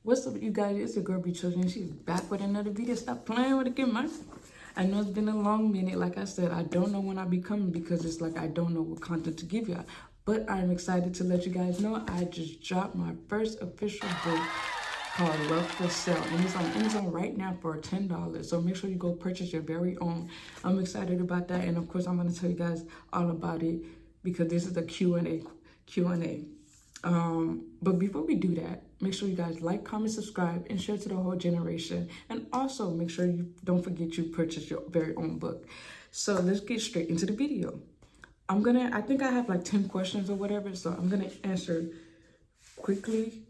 What's up, you guys? It's your girl B.chosen. She's back with another video. Stop playing with it, get man. I know it's been a long minute. Like I said, I don't know when I'll be coming because it's like I don't know what content to give you. But I'm excited to let you guys know I just dropped my first official book called Wealth for Sale. And it's on Amazon right now for $10. So make sure you go purchase your very own. I'm excited about that. And of course, I'm going to tell you guys all about it because this is a Q&A. But before we do that, make sure you guys like, comment, subscribe, and share to the whole generation. And also make sure you don't forget you purchase your very own book. So let's get straight into the video. I think I have like 10 questions or whatever, so I'm gonna answer quickly.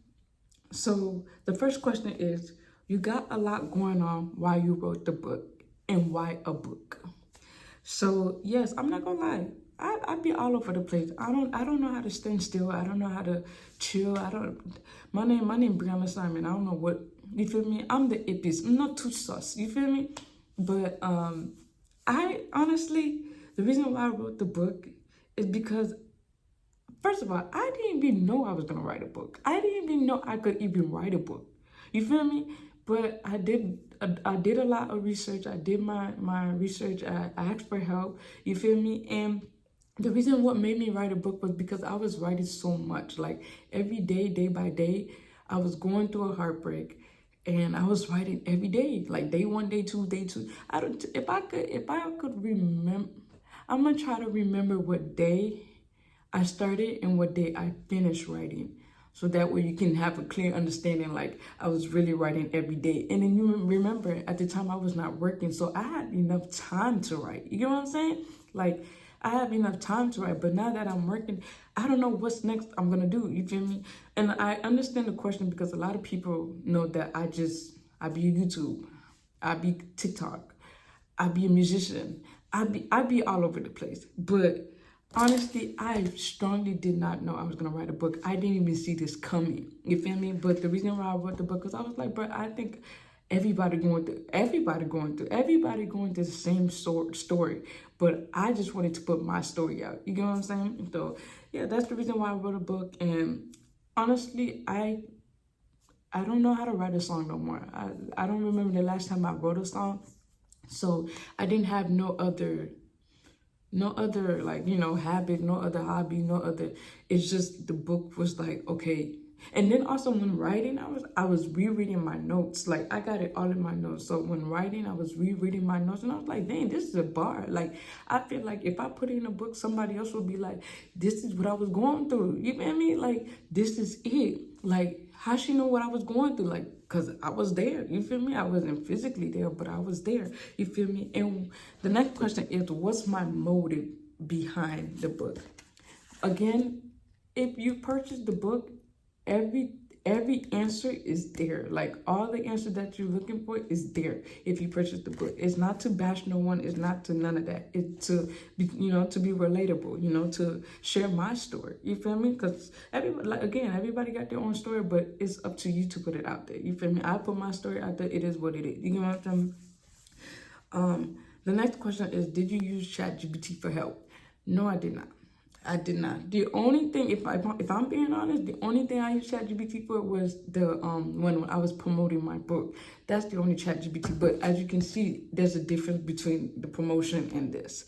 So the first question is, you got a lot going on while you wrote the book, and why a book? So yes, I'm not gonna lie. I be all over the place. I don't know how to stand still. I don't know how to chill. My name Brianna Simon. I don't know what, you feel me? I'm the ippies. I'm not too sus. You feel me? But I honestly, the reason why I wrote the book is because, first of all, I didn't even know I was gonna write a book. I didn't even know I could even write a book. You feel me? But I did a lot of research. I did my research. I asked for help. You feel me? And the reason what made me write a book was because I was writing so much. Like every day, day by day, I was going through a heartbreak. And I was writing every day, like day one, day two, day two. If I could remember, I'm gonna try to remember what day I started and what day I finished writing. So that way you can have a clear understanding, like I was really writing every day. And then you remember at the time I was not working, so I had enough time to write. You get what I'm saying? Like I have enough time to write, but now that I'm working, I don't know what's next I'm gonna do. You feel me? And I understand the question because a lot of people know that I be YouTube, I be TikTok, I be a musician, I be all over the place. But honestly, I strongly did not know I was gonna write a book. I didn't even see this coming. You feel me? But the reason why I wrote the book is I was like, bro, I think everybody going through the same story. But I just wanted to put my story out. You get what I'm saying? So yeah, that's the reason why I wrote a book. And honestly, I don't know how to write a song no more. I don't remember the last time I wrote a song. So I didn't have no other like, habit, no other hobby, no other. It's just the book was like, okay. And then also when writing, I was rereading my notes. Like I got it all in my notes. So when writing, I was rereading my notes and I was like, dang, this is a bar. Like I feel like if I put it in a book, somebody else would be like, this is what I was going through. You feel me? Like this is it. Like how she know what I was going through? Like, because I was there. You feel me? I wasn't physically there, but I was there. You feel me? And the next question is, what's my motive behind the book? Again, if you purchase the book, every answer is there. Like all the answers that you're looking for is there if you purchase the book. It's not to bash no one. It's not to none of that. It's to be, to be relatable, to share my story. You feel me? Because everybody got their own story, but it's up to you to put it out there. You feel me? I put my story out there. It is what it is. You know what I'm saying? The next question is, did you use ChatGPT for help? No, I did not. I did not. The only thing, if I'm being honest, the only thing I used ChatGPT for was the when I was promoting my book. That's the only ChatGPT. But as you can see, there's a difference between the promotion and this.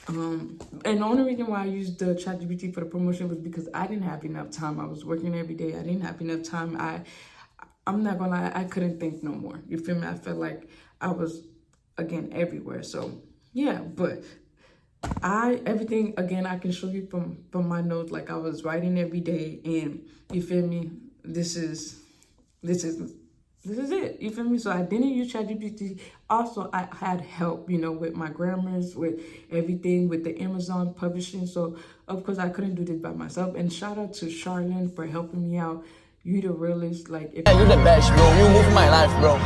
And the only reason why I used the ChatGPT for the promotion was because I didn't have enough time. I was working every day. I didn't have enough time. I'm not gonna lie, I couldn't think no more. You feel me? I felt like I was again everywhere. So yeah, but everything again I can show you from my notes. Like I was writing every day, and you feel me, this is it. You feel me? So I didn't use ChatGPT. Also, I had help, with my grammars, with everything, with the Amazon publishing. So of course I couldn't do this by myself. And shout out to Charlene for helping me out. You the realest. Like you're the best, bro. You moved my life, bro.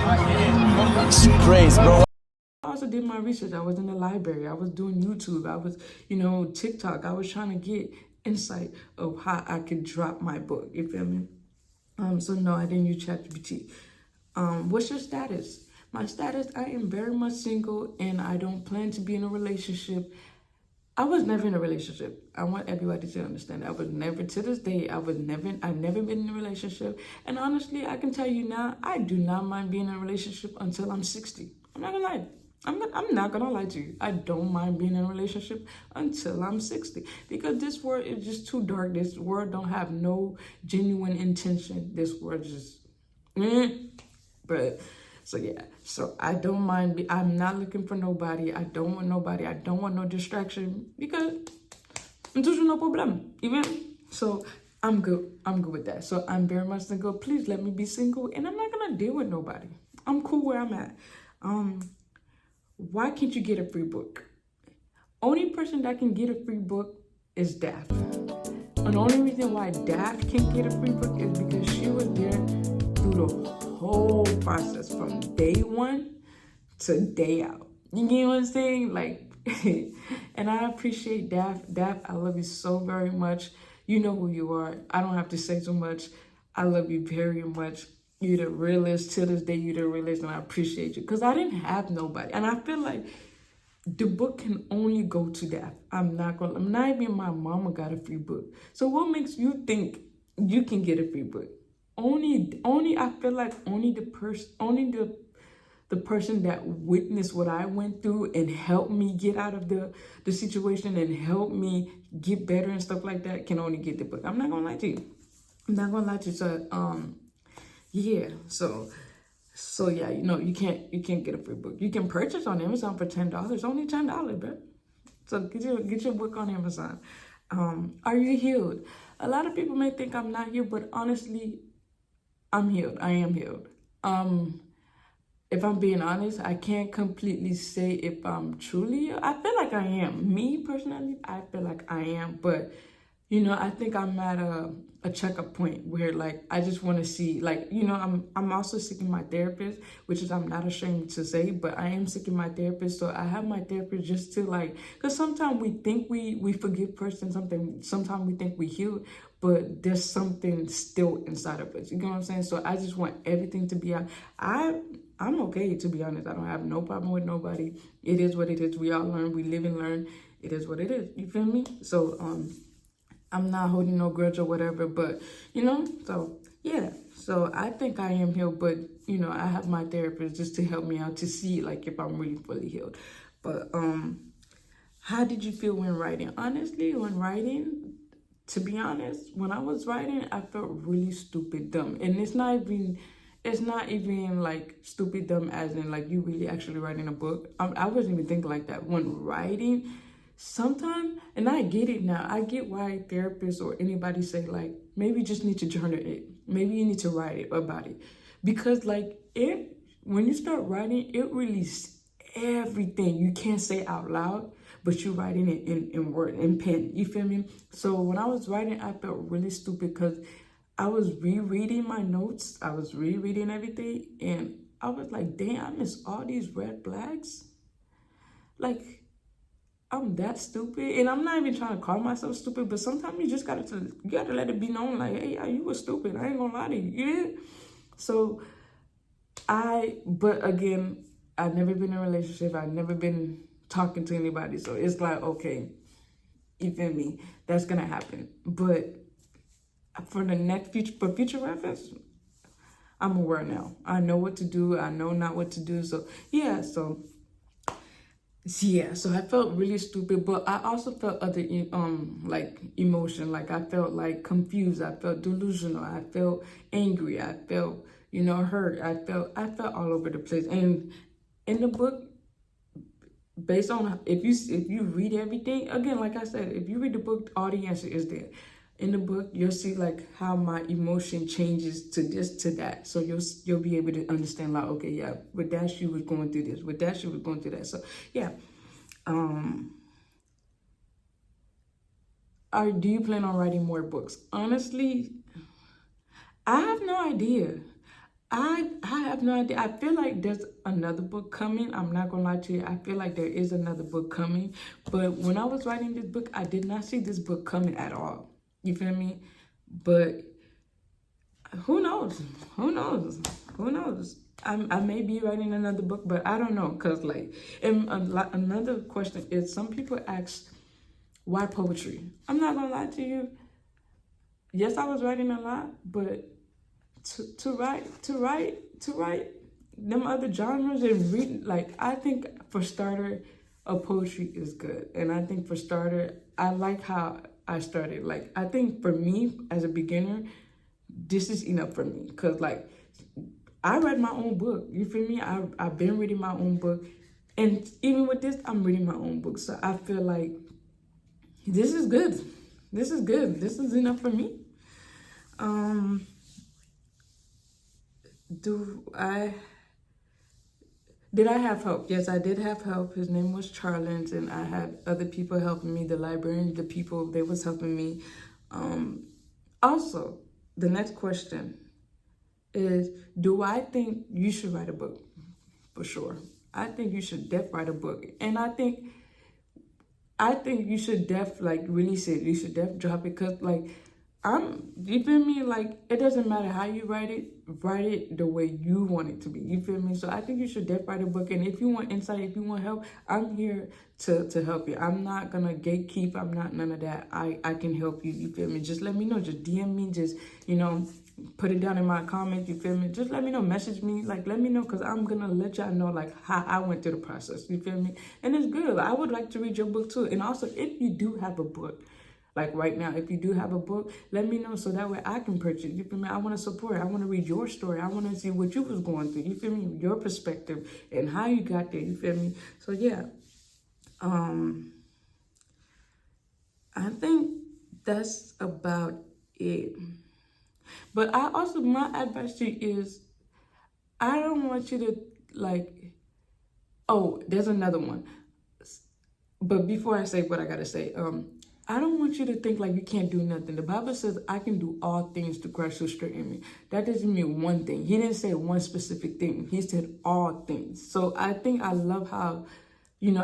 It's crazy, bro. I also did my research. I was in the library. I was doing YouTube. I was, TikTok. I was trying to get insight of how I could drop my book. You feel me? So no, I didn't use ChatGPT. What's your status? My status, I am very much single and I don't plan to be in a relationship. I was never in a relationship. I want everybody to understand that. I was never, to this day, I've never been in a relationship. And honestly, I can tell you now, I do not mind being in a relationship until I'm 60. I'm not gonna lie. I'm not gonna lie to you. I don't mind being in a relationship until I'm 60. Because this world is just too dark. This world don't have no genuine intention. This world just, but so yeah, so I don't mind. I'm not looking for nobody. I don't want nobody. I don't want no distraction because toujours no problem. Even so, I'm good. I'm good with that. So I'm very much single. Please let me be single, and I'm not gonna deal with nobody. I'm cool where I'm at. Why can't you get a free book? Only person that can get a free book is Daft. And the only reason why Daft can't get a free book is because she was there through the whole process from day one to day out. You get what I'm saying? Like, and I appreciate Daft. Daft, I love you so very much. You know who you are. I don't have to say too much. I love you very much. You're the realest. Till this day, you're the realest, and I appreciate you. Because I didn't have nobody. And I feel like the book can only go to that. I'm not even my mama got a free book. So what makes you think you can get a free book? Only I feel like only the person that witnessed what I went through and helped me get out of the situation and helped me get better and stuff like that can only get the book. I'm not gonna lie to you. I'm not gonna lie to you. So yeah. So yeah, you can't get a free book. You can purchase on Amazon for $10. Only $10, bro. So get your book on Amazon. Are you healed? A lot of people may think I'm not healed, but honestly, I'm healed. I am healed. If I'm being honest, I can't completely say if I'm truly healed. I feel like I am. Me personally, I feel like I am, but I think I'm at a checkup point where like I just want to see, like, I'm also seeking my therapist, which is I'm not ashamed to say, but I am seeking my therapist. So I have my therapist just to like, because sometimes we think we forgive person something, sometimes we think we healed, but there's something still inside of us. You know what I'm saying? So I just want everything to be out. I'm okay, to be honest. I don't have no problem with nobody. It is what it is. We all learn. We live and learn. It is what it is. You feel me? So I'm not holding no grudge or whatever, but so yeah. So I think I am healed, but I have my therapist just to help me out to see like if I'm really fully healed. But how did you feel when writing? Honestly, when writing, to be honest, when I was writing, I felt really stupid dumb. And it's not even like stupid dumb as in like you really actually writing a book. I wasn't even thinking like that. When writing, sometimes, and I get it now, I get why therapists or anybody say like, maybe you just need to journal it. Maybe you need to write it about it. Because like when you start writing, it releases everything you can't say out loud, but you're writing it in word, in pen. You feel me? So when I was writing, I felt really stupid because I was rereading my notes. I was rereading everything. And I was like, damn, I missed all these red flags. Like, I'm that stupid. And I'm not even trying to call myself stupid, but sometimes you just gotta let it be known, like, hey, you were stupid. I ain't gonna lie to you. Yeah? So but again, I've never been in a relationship. I've never been talking to anybody. So it's like, okay, you feel me? That's gonna happen. But for future reference, I'm aware now. I know what to do. I know not what to do. So yeah, so I felt really stupid, but I also felt other like emotion. Like I felt like confused. I felt delusional. I felt angry. I felt hurt. I felt all over the place. And in the book, based on if you read everything again, like I said, if you read the book, all the answer is there. In the book, you'll see like how my emotion changes to this to that. So you'll be able to understand like, okay, yeah, with that she was going through this, with that she was going through that. So yeah. Do you plan on writing more books? Honestly, I have no idea. I have no idea. I feel like there's another book coming. I'm not gonna lie to you. I feel like there is another book coming. But when I was writing this book, I did not see this book coming at all. You feel me? But who knows? Who knows? Who knows? I may be writing another book, but I don't know. Cause like, and another question is, some people ask, Why poetry? I'm not gonna lie to you. Yes, I was writing a lot, but to write them other genres and read, like, I think for starter, a poetry is good. And I think for starter, I like how I started. Like, I think for me as a beginner, this is enough for me. Cause like, I read my own book. You feel me? I've been reading my own book. And even with this, I'm reading my own book. So I feel like this is good. This is good. This is enough for me. Um, do I Did I have help? Yes, I did have help. His name was Charlins, and I had other people helping me. The librarian, the people, they was helping me. Also, the next question is, do I think you should write a book? For sure. I think you should write a book. And I think you should like release it. You should drop it, because like, you feel me? Like, it doesn't matter how you write it the way you want it to be. You feel me? So I think you should write a book. And if you want insight, if you want help, I'm here to help you. I'm not gonna gatekeep. I'm not none of that. I can help you. You feel me? Just let me know. Just DM me. Just, put it down in my comments. You feel me? Just let me know. Message me. Like, let me know, because I'm gonna let y'all know like how I went through the process. You feel me? And it's good. I would like to read your book too. And also, if you do have a book, like right now, if you do have a book, let me know, so that way I can purchase. You feel me? I want to support. I want to read your story. I want to see what you was going through. You feel me? Your perspective and how you got there. You feel me? So yeah, I think that's about it. But my advice to you is, I don't want you to like. Oh, there's another one. But before I say what I gotta say, I don't want you to think like you can't do nothing. The Bible says I can do all things through Christ who strengthens me. That doesn't mean one thing. He didn't say one specific thing. He said all things. So I think I love how,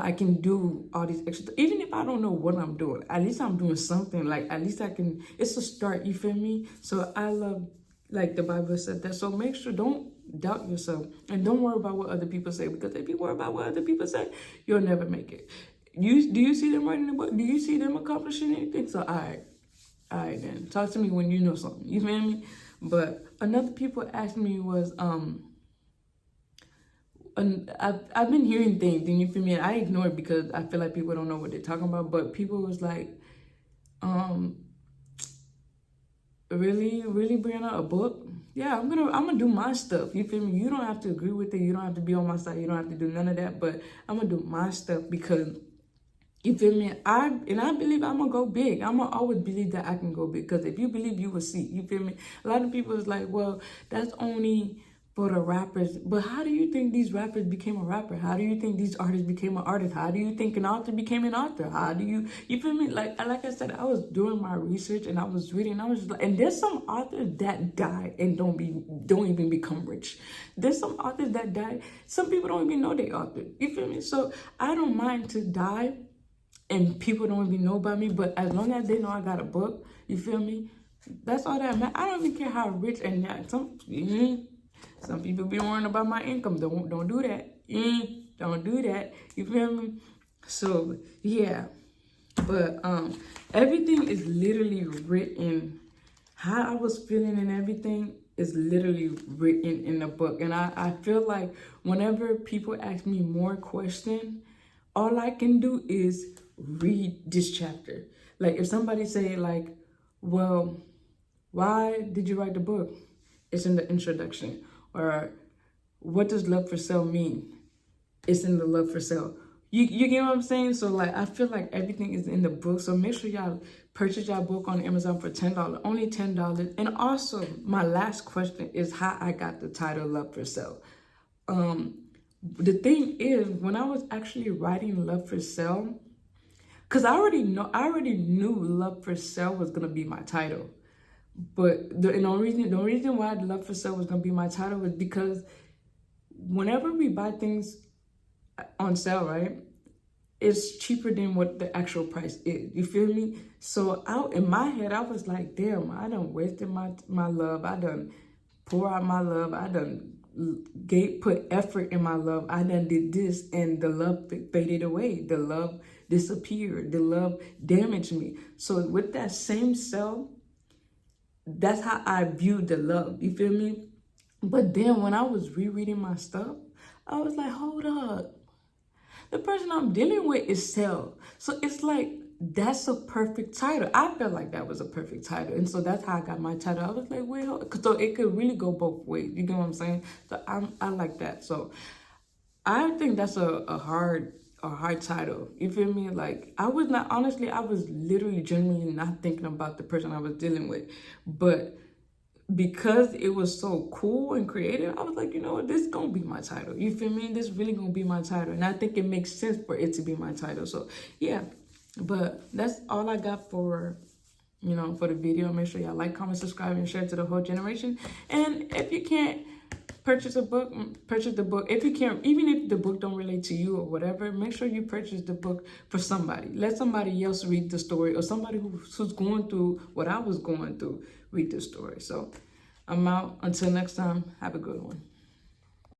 I can do all these extra, even if I don't know what I'm doing, at least I'm doing something. Like, at least I can, it's a start, you feel me? So I love, like the Bible said that. So make sure, don't doubt yourself, and don't worry about what other people say, because if you worry about what other people say, you'll never make it. Do you see them writing a book? Do you see them accomplishing anything? So all right then. Talk to me when you know something. You feel me? But another people asked me was I've been hearing things, and you feel me? And I ignore it because I feel like people don't know what they're talking about. But people was like, really, Brianna, a book? Yeah, I'm gonna do my stuff. You feel me? You don't have to agree with it. You don't have to be on my side. You don't have to do none of that. But I'm gonna do my stuff, because you feel me? I believe I'm gonna go big. I'm gonna always believe that I can go big, because if you believe, you will see. You feel me? A lot of people is like, well, that's only for the rappers. But how do you think these rappers became a rapper? How do you think these artists became an artist? How do you think an author became an author? How do you feel me? Like I said, I was doing my research and I was reading. And I was just like, and there's some authors that die and don't even become rich. There's some authors that die. Some people don't even know they author. You feel me? So I don't mind to die and people don't even know about me, but as long as they know I got a book, you feel me? That's all that matters. I don't even care how rich and that. Some people be worrying about my income. Don't do that. Don't do that. You feel me? So yeah, but everything is literally written. How I was feeling and everything is literally written in the book. And I feel like whenever people ask me more questions, all I can do is read this chapter. Like, if somebody say like, well, why did you write the book? It's in the introduction. Or what does love for sale mean? It's in the love for sale. You get what I'm saying? So like, I feel like everything is in the book. So make sure y'all purchase y'all book on Amazon for $10, only $10. And also, my last question is how I got the title Love for Sale. The thing is, when I was actually writing Love for Sale, because I already knew Love for Sale was gonna be my title. But the reason why Love for Sale was gonna be my title was because whenever we buy things on sale, right, it's cheaper than what the actual price is. You feel me? So in my head, I was like, damn, I done wasted my love. I done pour out my love. I done put effort in my love. I done did this, and the love faded away. The love disappeared. The love damaged me. So with that same self, that's how I viewed the love. You feel me? But then when I was rereading my stuff, I was like, hold up. The person I'm dealing with is self. So it's like, that's a perfect title. I felt like that was a perfect title. And so that's how I got my title. I was like, well, so it could really go both ways. You know what I'm saying? So I like that. So I think that's a hard title. You feel me? Like, I was not, honestly, I was literally genuinely not thinking about the person I was dealing with. But because it was so cool and creative, I was like, you know what, this is gonna be my title. You feel me? This really gonna be my title. And I think it makes sense for it to be my title. So yeah, but that's all I got for, for the video. Make sure y'all like, comment, subscribe, and share to the whole generation. And if you can't purchase a book, purchase the book. If you can't, even if the book don't relate to you or whatever, make sure you purchase the book for somebody. Let somebody else read the story, or somebody who's going through what I was going through read the story. So I'm out. Until next time, have a good one.